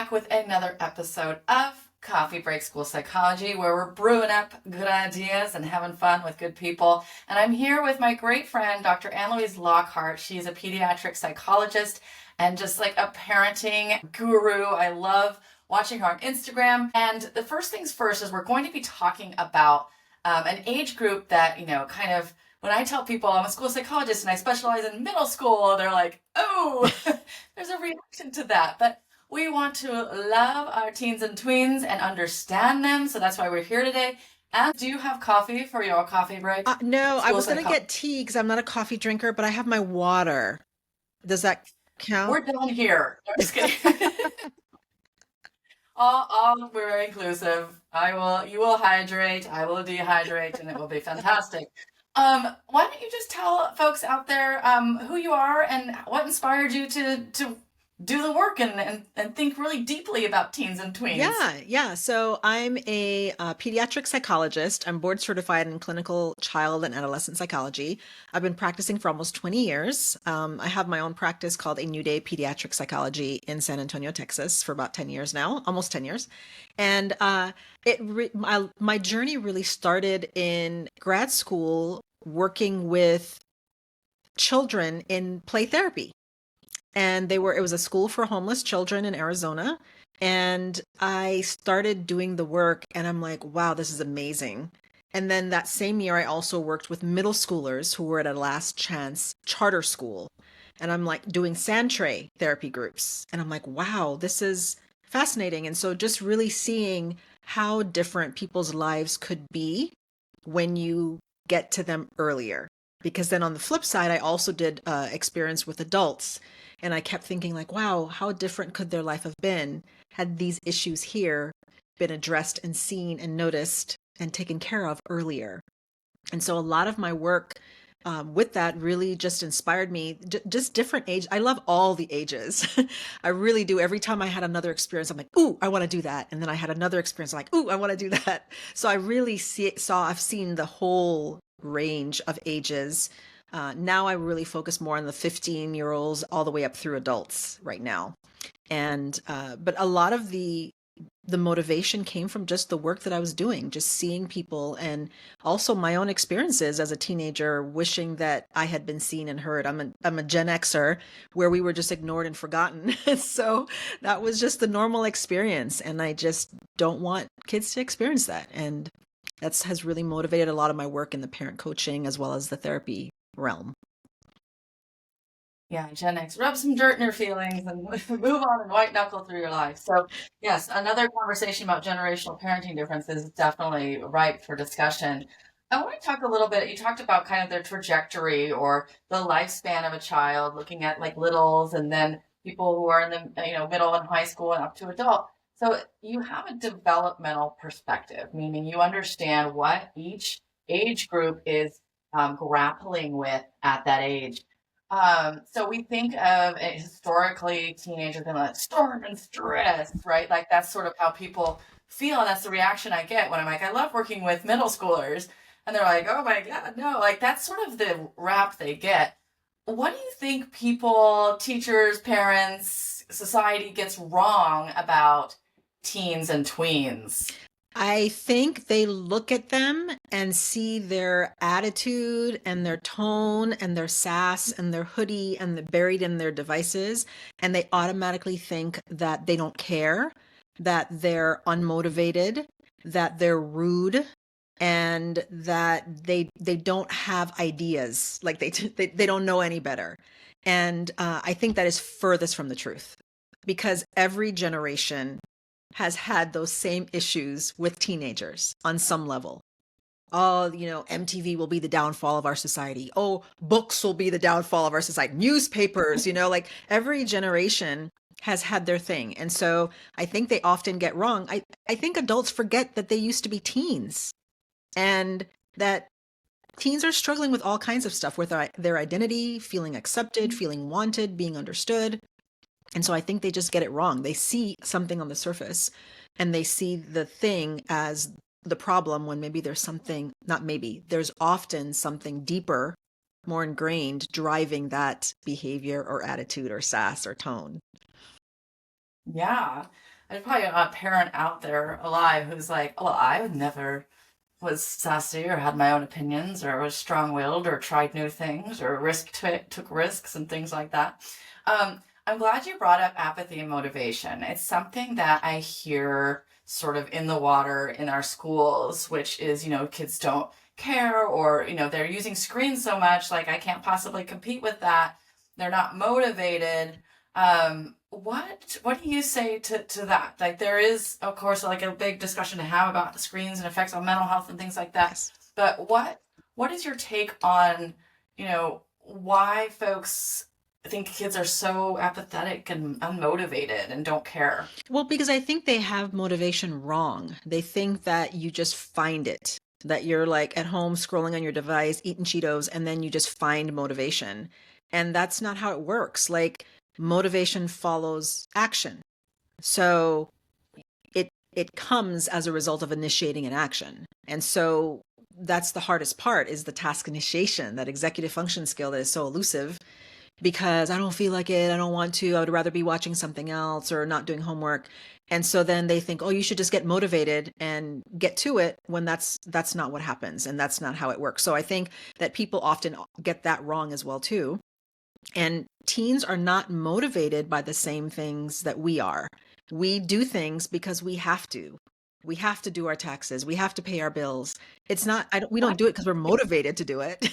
back with another episode of Coffee Break School Psychology, where we're brewing up good ideas and having fun with good people. And I'm here with my great friend, Dr. Ann-Louise Lockhart. She's a pediatric psychologist and just like a parenting guru. I love watching her on Instagram. And the first things first is we're going to be talking about an age group that, kind of, when I tell people I'm a school psychologist and I specialize in middle school, they're like, oh, there's a reaction to that. But we want to love our teens and tweens and understand them. So that's why we're here today. And do you have coffee for your coffee break? No, I was going to get tea because I'm not a coffee drinker, but I have my water. Does that count? We're done here. I'm just kidding. all we're inclusive. You will hydrate, I will dehydrate, and it will be fantastic. Why don't you just tell folks out there who you are and what inspired you to do the work and think really deeply about teens and tweens? Yeah. So I'm a pediatric psychologist. I'm board certified in clinical child and adolescent psychology. I've been practicing for almost 20 years. I have my own practice called A New Day Pediatric Psychology in San Antonio, Texas for about 10 years now, almost 10 years. And my journey really started in grad school working with children in play therapy. And it was a school for homeless children in Arizona. And I started doing the work and I'm like, wow, this is amazing. And then that same year, I also worked with middle schoolers who were at a last chance charter school. And I'm like doing Santray therapy groups. And I'm like, wow, this is fascinating. And so just really seeing how different people's lives could be when you get to them earlier. Because then on the flip side, I also did experience with adults. And I kept thinking like, wow, how different could their life have been had these issues here been addressed and seen and noticed and taken care of earlier. And so a lot of my work with that really just inspired me, just different age. I love all the ages. I really do. Every time I had another experience, I'm like, ooh, I want to do that. And then I had another experience, I'm like, ooh, I want to do that. So I really I've seen the whole range of ages. Now I really focus more on the 15-year-olds all the way up through adults right now. And but a lot of the motivation came from just the work that I was doing, just seeing people and also my own experiences as a teenager, wishing that I had been seen and heard. I'm a Gen Xer where we were just ignored and forgotten. So that was just the normal experience. And I just don't want kids to experience that. And that has really motivated a lot of my work in the parent coaching as well as the therapy realm. Yeah, Gen X, rub some dirt in your feelings and move on and white knuckle through your life. So yes, another conversation about generational parenting differences is definitely ripe for discussion. I want to talk a little bit, you talked about kind of their trajectory or the lifespan of a child, looking at like littles and then people who are in the middle and high school and up to adult. So you have a developmental perspective, meaning you understand what each age group is grappling with at that age. So we think of it historically, teenagers being like storm and stress, right? Like that's sort of how people feel. And that's the reaction I get when I'm like, I love working with middle schoolers. And they're like, oh my God, no, like that's sort of the rap they get. What do you think people, teachers, parents, society gets wrong about teens and tweens? I think they look at them and see their attitude and their tone and their sass and their hoodie and the buried in their devices, and they automatically think that they don't care, that they're unmotivated, that they're rude, and that they don't have ideas, like they don't know any better. And I think that is furthest from the truth because every generation has had those same issues with teenagers on some level. Oh, MTV will be the downfall of our society. Oh, books will be the downfall of our society. Newspapers, like every generation has had their thing. And so I think they often get wrong. I think adults forget that they used to be teens and that teens are struggling with all kinds of stuff with their identity, feeling accepted, feeling wanted, being understood. And so I think they just get it wrong. They see something on the surface and they see the thing as the problem when maybe there's something, not maybe, there's often something deeper, more ingrained, driving that behavior or attitude or sass or tone. Yeah. there's probably a parent out there alive who's like, well, I would never was sassy or had my own opinions or was strong-willed or tried new things or took risks and things like that. I'm glad you brought up apathy and motivation. It's something that I hear sort of in the water in our schools, which is, kids don't care, or, they're using screens so much, like I can't possibly compete with that. They're not motivated. What do you say to that? Like there is, of course, like a big discussion to have about the screens and effects on mental health and things like that. Yes. But what is your take on, why folks think kids are so apathetic and unmotivated and don't care? Well, because I think they have motivation wrong. They think that you just find it, that you're like at home scrolling on your device, eating Cheetos, and then you just find motivation. And that's not how it works. Like motivation follows action. So it comes as a result of initiating an action. And so that's the hardest part, is the task initiation, that executive function skill that is so elusive, because I don't feel like it, I don't want to, I would rather be watching something else or not doing homework. And so then they think, oh, you should just get motivated and get to it, when that's not what happens, and that's not how it works. So I think that people often get that wrong as well too. And teens are not motivated by the same things that we are. We do things because we have to. We have to do our taxes. We have to pay our bills. It's not, we don't do it because we're motivated to do it.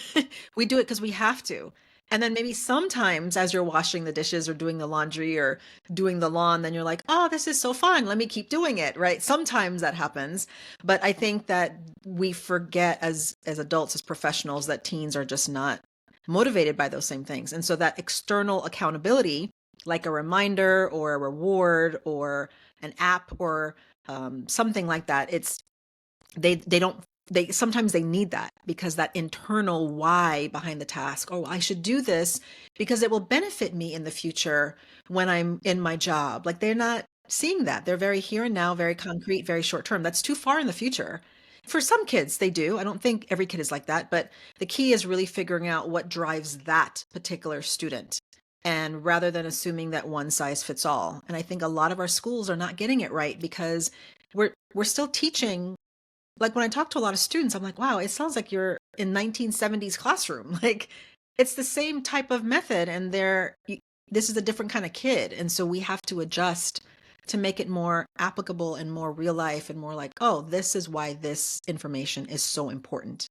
We do it because we have to. And then maybe sometimes as you're washing the dishes or doing the laundry or doing the lawn, then you're like, oh, this is so fun. Let me keep doing it, right? Sometimes that happens. But I think that we forget as adults, as professionals, that teens are just not motivated by those same things. And so that external accountability, like a reminder or a reward or an app or something like that, they sometimes they need that, because that internal why behind the task, oh, I should do this because it will benefit me in the future when I'm in my job. Like they're not seeing that. They're very here and now, very concrete, very short term. That's too far in the future. For some kids, they do. I don't think every kid is like that, but the key is really figuring out what drives that particular student. And rather than assuming that one size fits all. And I think a lot of our schools are not getting it right, because we're still teaching. Like when I talk to a lot of students, I'm like, wow, it sounds like you're in 1970s classroom. Like it's the same type of method, and this is a different kind of kid. And so we have to adjust to make it more applicable and more real life, and more like, oh, this is why this information is so important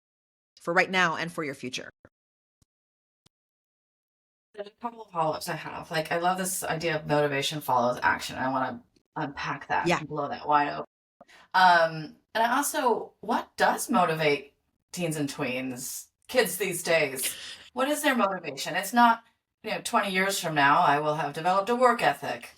for right now and for your future. There's a couple of follow-ups I have. Like I love this idea of motivation follows action. I want to unpack that Yeah. and blow that wide open. And I also, what does motivate teens and tweens, kids these days? What is their motivation? It's not, 20 years from now, I will have developed a work ethic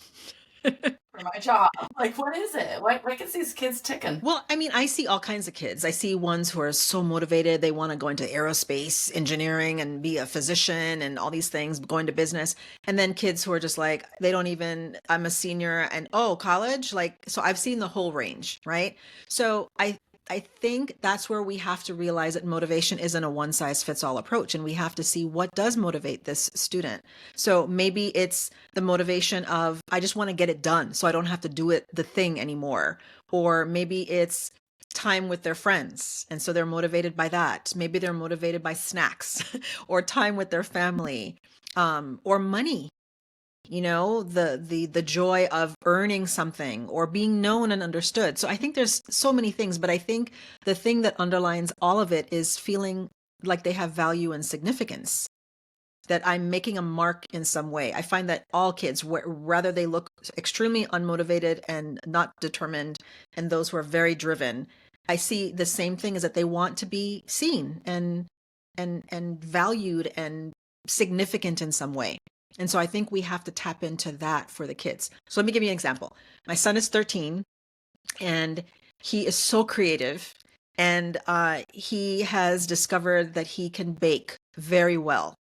for my job. Like, what is it? What gets these kids ticking? Well, I mean, I see all kinds of kids. I see ones who are so motivated, they want to go into aerospace engineering and be a physician and all these things, go into business. And then kids who are just like, they don't even, I'm a senior and oh, college. Like, so I've seen the whole range, right? So I think that's where we have to realize that motivation isn't a one size fits all approach, and we have to see what does motivate this student. So maybe it's the motivation of, I just want to get it done so I don't have to do the thing anymore. Or maybe it's time with their friends, and so they're motivated by that. Maybe they're motivated by snacks or time with their family, or money. The joy of earning something or being known and understood. So I think there's so many things, but I think the thing that underlines all of it is feeling like they have value and significance, that I'm making a mark in some way. I find that all kids, rather they look extremely unmotivated and not determined, and those who are very driven, I see the same thing, is that they want to be seen and valued and significant in some way. And so I think we have to tap into that for the kids. So let me give you an example. My son is 13 and he is so creative, and he has discovered that he can bake very well.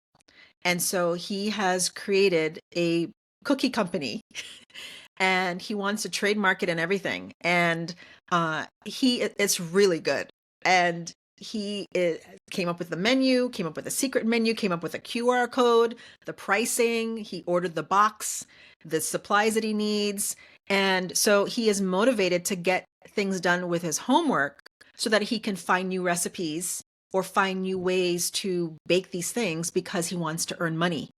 And so he has created a cookie company and he wants to trademark it and everything. And it's really good. And he came up with the menu, came up with a secret menu, came up with a QR code, the pricing. He ordered the box, the supplies that he needs. And so he is motivated to get things done with his homework so that he can find new recipes or find new ways to bake these things because he wants to earn money,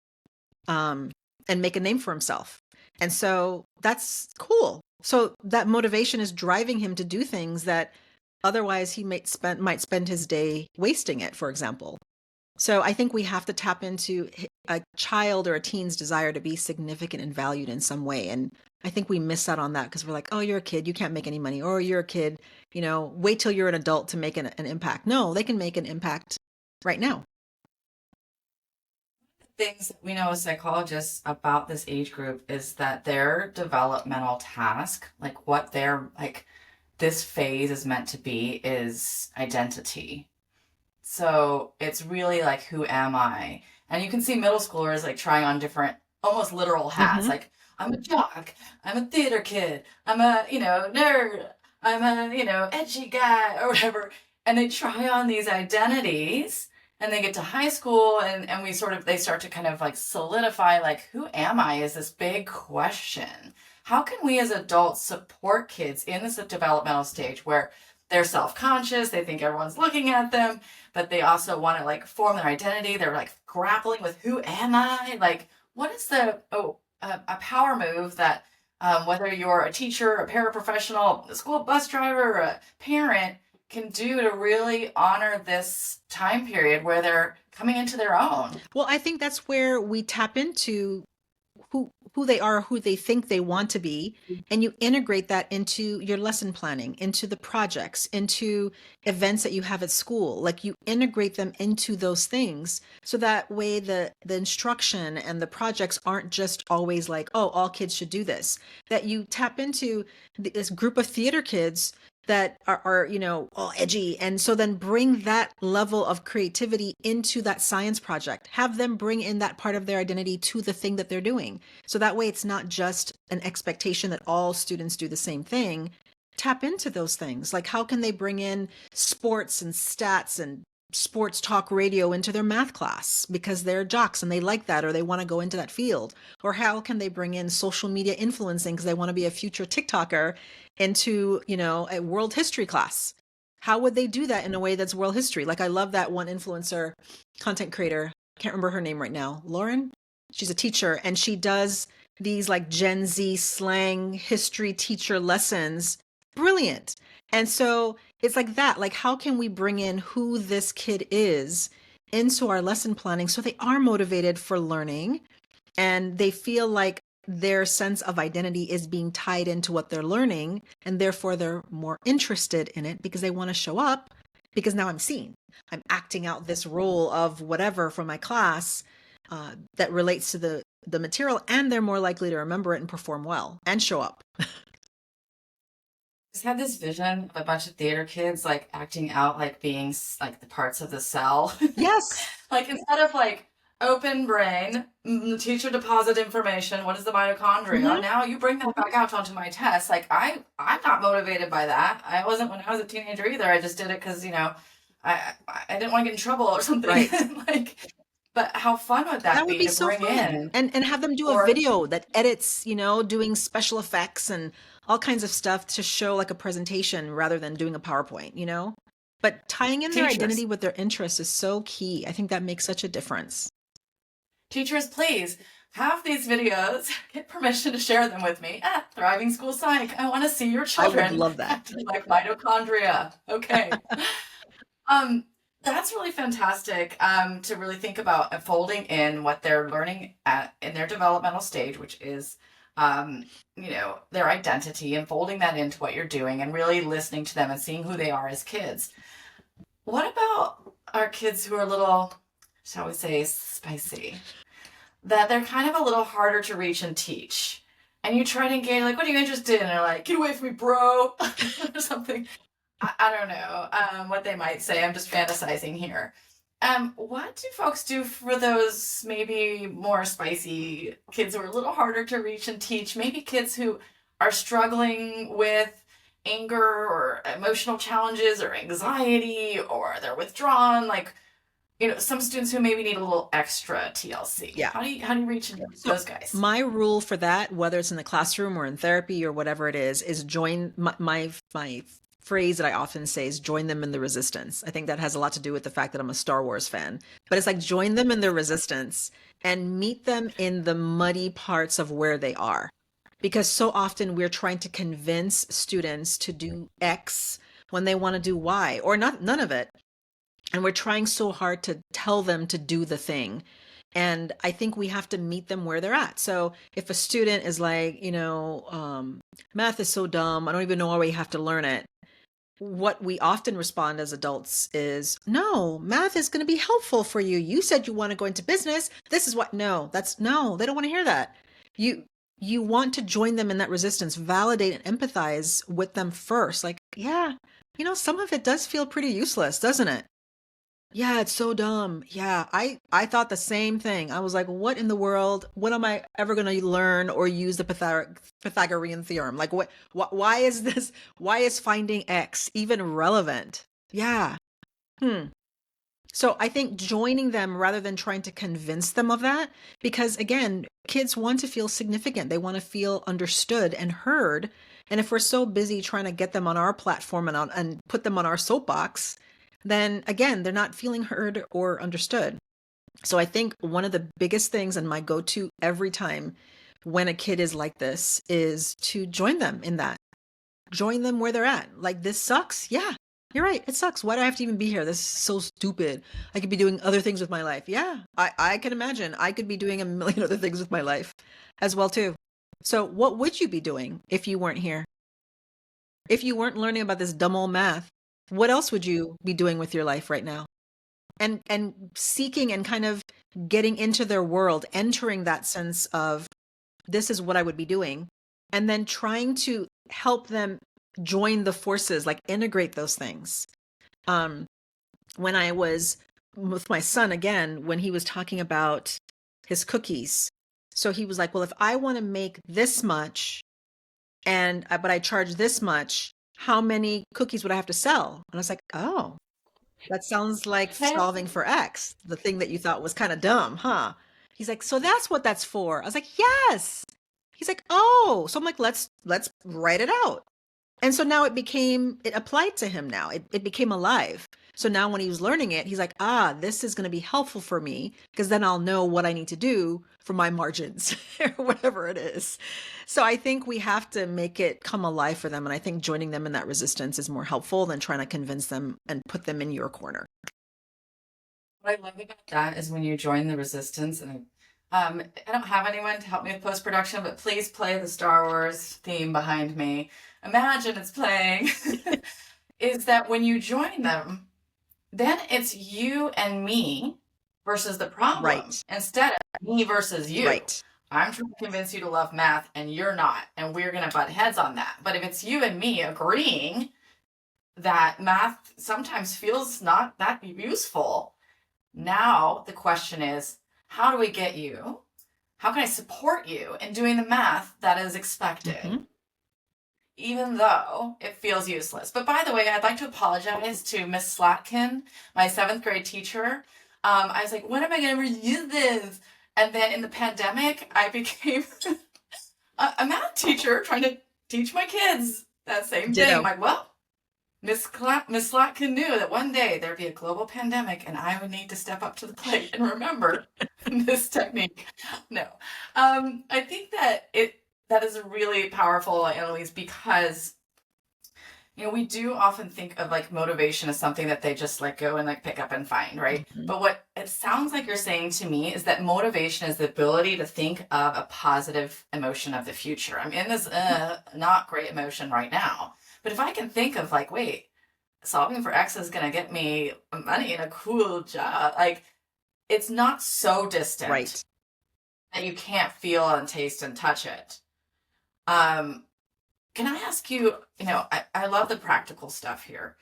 um, and make a name for himself. And so that's cool. So that motivation is driving him to do things that otherwise he might spend his day wasting it, for example. So I think we have to tap into a child or a teen's desire to be significant and valued in some way. And I think we miss out on that because we're like, oh, you're a kid, you can't make any money. Or you're a kid, wait till you're an adult to make an impact. No, they can make an impact right now. Things that we know as psychologists about this age group is that their developmental task, like what their like this phase is meant to be, is identity. So it's really like, who am I? And you can see middle schoolers like trying on different, almost literal hats. Hmm. Like, I'm a jock, I'm a theater kid, I'm a, nerd, I'm a, edgy guy or whatever. And they try on these identities and they get to high school and they start to kind of like solidify, like, who am I is this big question. How can we as adults support kids in this developmental stage where they're self-conscious, they think everyone's looking at them, but they also want to like form their identity. They're like grappling with, who am I? Like, what is a power move that, whether you're a teacher, a paraprofessional, a school bus driver, or a parent, can do to really honor this time period where they're coming into their own? Well, I think that's where we tap into who they are, who they think they want to be, and you integrate that into your lesson planning, into the projects, into events that you have at school. Like you integrate them into those things so that way the instruction and the projects aren't just always like, oh, all kids should do this. That you tap into this group of theater kids that are all edgy, and so then bring that level of creativity into that science project, have them bring in that part of their identity to the thing that they're doing, so that way it's not just an expectation that all students do the same thing. Tap into those things, like how can they bring in sports and stats and sports talk radio into their math class because they're jocks and they like that or they want to go into that field, or how can they bring in social media influencing because they want to be a future TikToker into a world history class. How would they do that in a way that's world history? Like I love that one influencer content creator, I can't remember her name right now, Lauren. She's a teacher and she does these like Gen Z slang history teacher lessons. Brilliant. And so it's like that, like how can we bring in who this kid is into our lesson planning so they are motivated for learning and they feel like their sense of identity is being tied into what they're learning, and therefore they're more interested in it because they want to show up because now I'm seen. I'm acting out this role of whatever from my class, that relates to the material, and they're more likely to remember it and perform well and show up. Just had this vision of a bunch of theater kids like acting out like being like the parts of the cell. Yes. Like instead of like open brain, teacher deposit information, what is the mitochondria? Hmm. Now you bring that back out onto my test. Like I'm not motivated by that. I wasn't when I was a teenager either. I just did it because I didn't want to get in trouble or something. Right. Like, but how fun would That that would be be to so bring fun. in? And have them do a Or video that edits, doing special effects and all kinds of stuff to show like a presentation rather than doing a PowerPoint. But tying in their teachers, identity with their interests is so key. I think that makes such a difference. teachers, please have these videos. Get permission to share them with me at Thriving School Psych. I want to see your I would children love that. acting like mitochondria. Okay. Um, that's really fantastic, to really think about folding in what they're learning in their developmental stage, which is, their identity, and folding that into what you're doing and really listening to them and seeing who they are as kids. What about our kids who are a little, shall we say, spicy? That they're kind of a little harder to reach and teach. And you try to engage, like, what are you interested in? And they're like, get away from me, bro, or something. I don't know, what they might say. I'm just fantasizing here. What do folks do for those maybe more spicy kids who are a little harder to reach and teach? Maybe kids who are struggling with anger or emotional challenges or anxiety, or they're withdrawn. Like, some students who maybe need a little extra TLC. Yeah. How do you reach into So those guys? my rule for that, whether it's in the classroom or in therapy or whatever it is join my phrase that I often say is join them in the resistance. I think that has a lot to do with the fact that I'm a Star Wars fan. But it's like join them in their resistance and meet them in the muddy parts of where they are. Because so often we're trying to convince students to do X when they want to do Y or not none of it. And we're trying so hard to tell them to do the thing. And I think we have to meet them where they're at. So if a student is like, math is so dumb, I don't even know why we have to learn it. What we often respond as adults is, no, math is going to be helpful for you. You said you want to go into business. This is what, no, they don't want to hear that. You want to join them in that resistance, validate and empathize with them first. Like, yeah, some of it does feel pretty useless, doesn't it? Yeah, it's so dumb. Yeah, I thought the same thing. I was like, what in the world? When am I ever going to learn or use the Pythagorean theorem? Like why is this why is finding X even relevant? Yeah. Hmm. So I think joining them rather than trying to convince them of that, because again, kids want to feel significant. They want to feel understood and heard. And if we're so busy trying to get them on our platform and put them on our soapbox, then again, they're not feeling heard or understood. So I think one of the biggest things and my go-to every time when a kid is like this is to join them in that. Join them where they're at. Like, this sucks. Yeah, you're right. It sucks. Why do I have to even be here? This is so stupid. I could be doing other things with my life. Yeah, I can imagine. I could be doing a million other things with my life as well, too. So what would you be doing if you weren't here? If you weren't learning about this dumb old math, what else would you be doing with your life right now? And seeking and kind of getting into their world, entering that sense of this is what I would be doing, and then trying to help them join the forces, like integrate those things. Um, when I was with my son again, when he was talking about his cookies, so he was like, well, if I want to make this much and but I charge this much, how many cookies would I have to sell? And I was like, oh, that sounds like solving for X, the thing that you thought was kind of dumb, huh? He's like, so that's what that's for. I was like, yes. He's like, oh. So I'm like, let's write it out. And so now it applied to him now. It became alive. So now when he was learning it, he's like, this is going to be helpful for me because then I'll know what I need to do for my margins or whatever it is. So I think we have to make it come alive for them. And I think joining them in that resistance is more helpful than trying to convince them and put them in your corner. What I love about that is when you join the resistance, and I don't have anyone to help me with post production, but please play the Star Wars theme behind me. Imagine it's playing. Is that when you join them, then it's you and me versus the problem. Right. Instead of me versus you. Right. I'm trying to convince you to love math and you're not, and we're going to butt heads on that. But if it's you and me agreeing that math sometimes feels not that useful, now the question is, how do we get you? How can I support you in doing the math that is expected? Mm-hmm. Even though it feels useless. But by the way, I'd like to apologize to Miss Slatkin, my 7th grade teacher. I was like, when am I going to use this? And then in the pandemic, I became a math teacher trying to teach my kids that same thing. I'm like, well, Miss Slatkin knew that one day there'd be a global pandemic and I would need to step up to the plate and remember this technique. No. I think that that is really powerful, Ann-Louise, because we do often think of like motivation as something that they just like go and like pick up and find, right? Mm-hmm. But what it sounds like you're saying to me is that motivation is the ability to think of a positive emotion of the future. I'm in this not great emotion right now, but if I can think of like, wait, solving for X is going to get me money and a cool job, like it's not so distant, right, that you can't feel and taste and touch it. Can I ask you, I love the practical stuff here.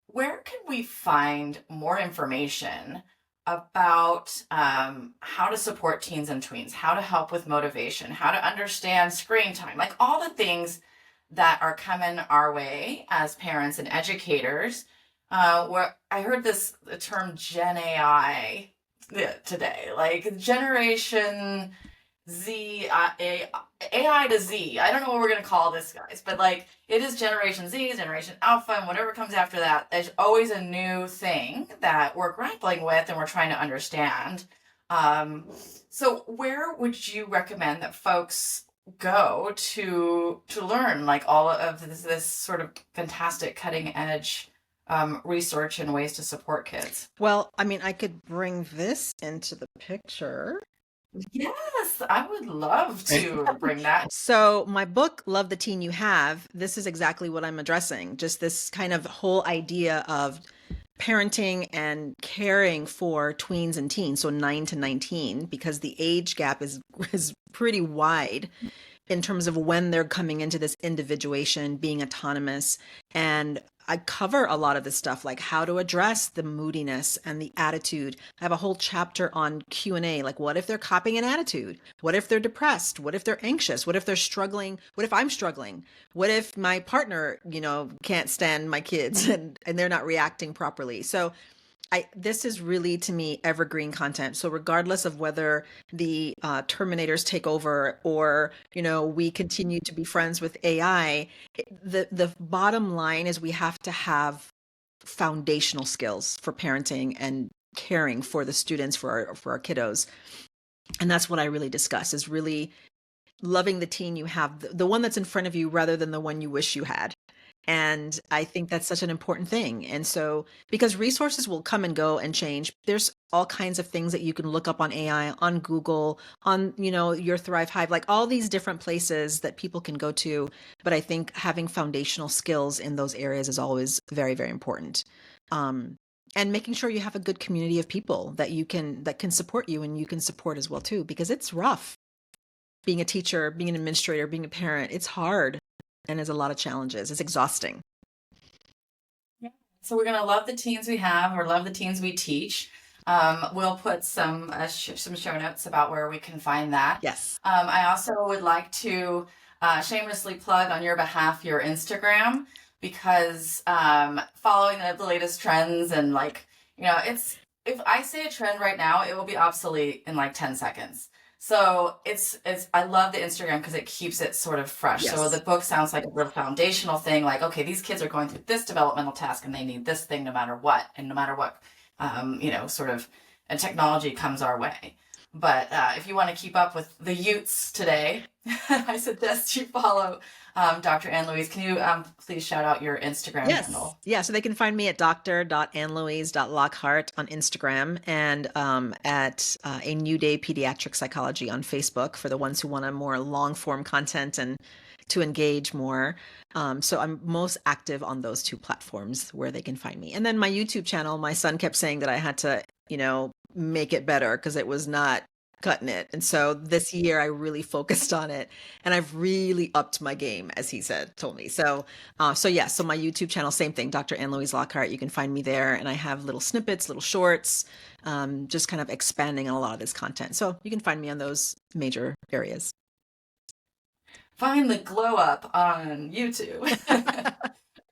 Where can we find more information about how to support teens and tweens, how to help with motivation, how to understand screen time, like all the things that are coming our way as parents and educators? where I heard this the term Gen AI today, like Generation Z, AI to Z. I don't know what we're gonna call this, guys, but like it is Generation Z, Generation Alpha, and whatever comes after that. There's always a new thing that we're grappling with and we're trying to understand. Um, so where would you recommend that folks go to learn like all of this sort of fantastic cutting edge research and ways to support kids? Well, I mean, I could bring this into the picture. Yes, I would love to bring that. So, my book, Love the Teen You Have, this is exactly what I'm addressing. Just this kind of whole idea of parenting and caring for tweens and teens, so 9 to 19, because the age gap is pretty wide in terms of when they're coming into this individuation, being autonomous. And I cover a lot of this stuff, like how to address the moodiness and the attitude. I have a whole chapter on Q&A, like what if they're copying an attitude? What if they're depressed? What if they're anxious? What if they're struggling? What if I'm struggling? What if my partner, can't stand my kids and they're not reacting properly? So this is really, to me, evergreen content. So regardless of whether the Terminators take over or, we continue to be friends with AI, the bottom line is we have to have foundational skills for parenting and caring for the students, for our kiddos. And that's what I really discuss, is really loving the teen you have, the one that's in front of you rather than the one you wish you had. And I think that's such an important thing. And so, because resources will come and go and change, there's all kinds of things that you can look up on AI, on Google, on, your Thrive Hive, like all these different places that people can go to. But I think having foundational skills in those areas is always very, very important. And making sure you have a good community of people that can support you and you can support as well too, because it's rough being a teacher, being an administrator, being a parent. It's hard. And there's a lot of challenges. It's exhausting. Yeah. So we're gonna love the teens we have, or love the teens we teach. We'll put some show notes about where we can find that. Yes. I also would like to shamelessly plug on your behalf your Instagram, because following the latest trends and it's, if I say a trend right now, it will be obsolete in like 10 seconds. So it's I love the Instagram because it keeps it sort of fresh. So Yes. the book sounds like a real foundational thing, like, okay, these kids are going through this developmental task and they need this thing no matter what, and no matter what, sort of, and technology comes our way. But if you want to keep up with the youths today, I suggest you follow Dr. Ann-Louise. Can you please shout out your Instagram handle? Yeah, so they can find me at dr.Ann-Louise.Lockhart on Instagram, and at A New Day Pediatric Psychology on Facebook for the ones who want a more long form content and to engage more. So I'm most active on those two platforms where they can find me. And then my YouTube channel, my son kept saying that I had to, make it better because it was not cutting it. And so this year I really focused on it, and I've really upped my game, as he told me. So my YouTube channel, same thing, Dr. Ann-Louise Lockhart. You can find me there, and I have little snippets, little shorts, just kind of expanding on a lot of this content. So you can find me on those major areas. Find the glow up on YouTube.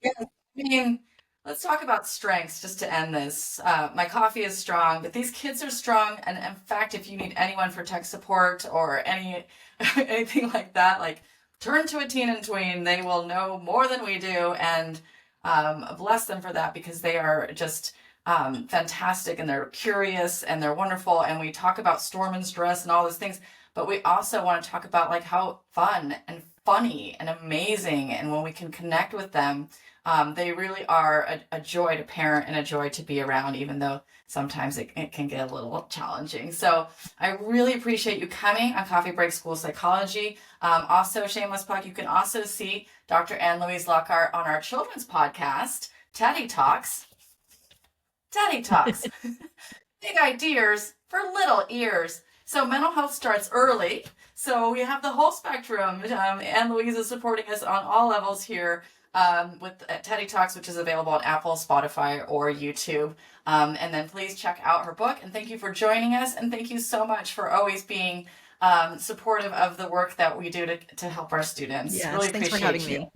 Yeah, I mean, let's talk about strengths just to end this. My coffee is strong, but these kids are strong. And in fact, if you need anyone for tech support or anything like that, like turn to a teen and tween. They will know more than we do, and bless them for that, because they are just fantastic, and they're curious and they're wonderful. And we talk about storm and stress and all those things, but we also want to talk about like how fun and funny and amazing, and when we can connect with them, they really are a joy to parent and a joy to be around, even though sometimes it can get a little challenging. So I really appreciate you coming on Coffee Break School Psychology. Also, shameless plug, you can also see Dr. Ann-Louise Lockhart on our children's podcast, Teddy Talks. Teddy Talks. Big ideas for little ears. So mental health starts early. So we have the whole spectrum. Ann-Louise is supporting us on all levels here with Teddy Talks, which is available on Apple, Spotify, or YouTube. And then please check out her book. And thank you for joining us. And thank you so much for always being supportive of the work that we do to help our students. Yes, really thanks for appreciate having you. me.